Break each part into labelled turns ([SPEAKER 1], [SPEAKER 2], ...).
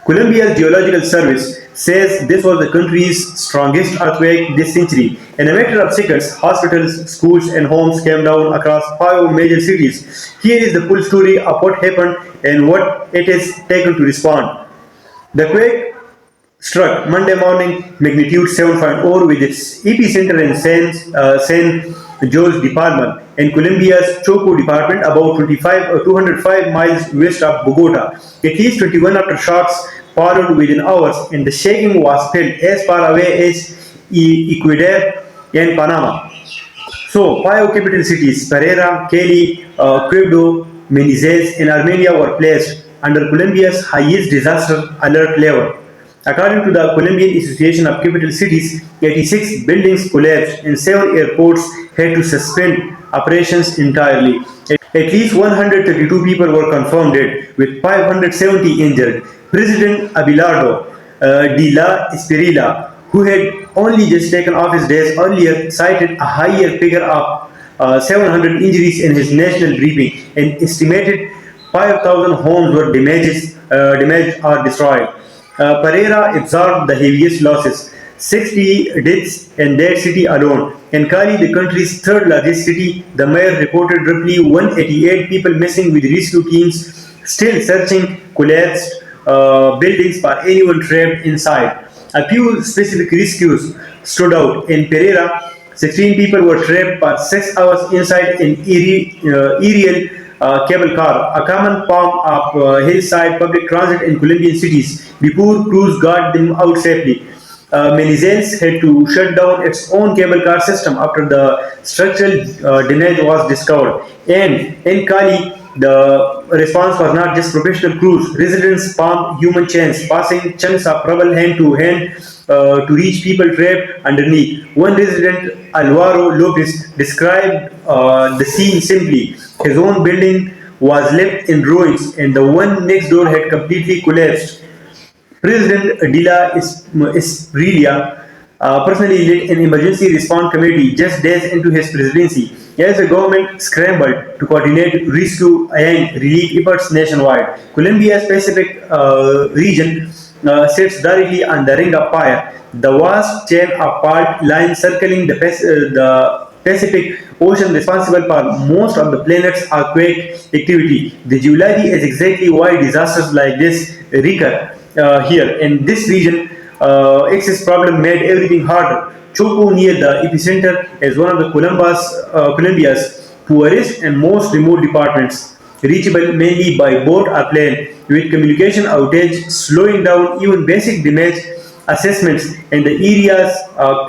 [SPEAKER 1] Colombia's Geological Service says this was the country's strongest earthquake this century. In a matter of seconds, hospitals, schools, and homes came down across five major cities. Here is the full story of what happened and what it has taken to respond. The quake struck Monday morning, magnitude 7.0, with its epicenter in San Jose Department in Colombia's Choco department, about 205 miles west of Bogota. At least 21 aftershocks followed within hours, and the shaking was felt as far away as Ecuador and Panama. So, five capital cities, Pereira, Cali, Quibdó, Manizales, and Armenia were placed under Colombia's highest disaster alert level. According to the Colombian Association of Capital Cities, 86 buildings collapsed and 7 airports had to suspend operations entirely. At least 132 people were confirmed dead, with 570 injured. President Abelardo de la Espriella, who had only just taken office days earlier, cited a higher figure of 700 injuries in his national briefing and estimated 5,000 homes were damaged or destroyed. Pereira absorbed the heaviest losses, 60 deaths in that city alone. In Cali, the country's third largest city, the mayor reported roughly 188 people missing, with rescue teams still searching collapsed buildings for anyone trapped inside. A few specific rescues stood out. In Pereira, 16 people were trapped for 6 hours inside an aerial cable car, a common form of hillside public transit in Colombian cities, before crews got them out safely. Manizales had to shut down its own cable car system after the structural damage was discovered. And in Cali, the response was not just professional crews. Residents formed human chains, passing chunks of rubble hand to hand to reach people trapped underneath. One resident, Alvaro Lopez, described the scene simply. His own building was left in ruins, and the one next door had completely collapsed. President de la Espriella personally led an emergency response committee just days into his presidency, as the government scrambled to coordinate rescue and relief efforts nationwide. Colombia's Pacific region sits directly on the Ring of Fire, the vast chain of fault lines circling the Pacific Ocean, responsible for most of the planet's earthquake activity. The geology is exactly why disasters like this recur here. In this region, access problem made everything harder. Choco, near the epicenter, is one of the Colombia's poorest and most remote departments, reachable mainly by boat or plane, with communication outage slowing down even basic damage assessments in the areas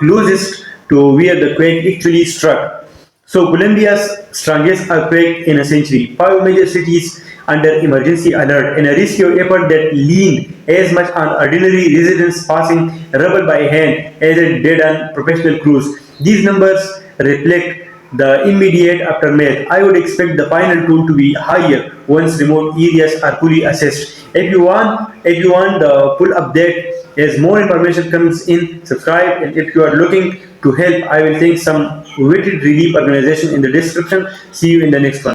[SPEAKER 1] closest to where the quake actually struck. So, Colombia's strongest earthquake in a century, five major cities under emergency alert, and a rescue effort that leaned as much on ordinary residents passing rubble by hand as it did on professional crews. These numbers reflect the immediate aftermath. I would expect the final toll to be higher once remote areas are fully assessed. If you want the full update, as more information comes in, subscribe. And if you are looking to help, I will link some weighted relief organization in the description. See you in the next one.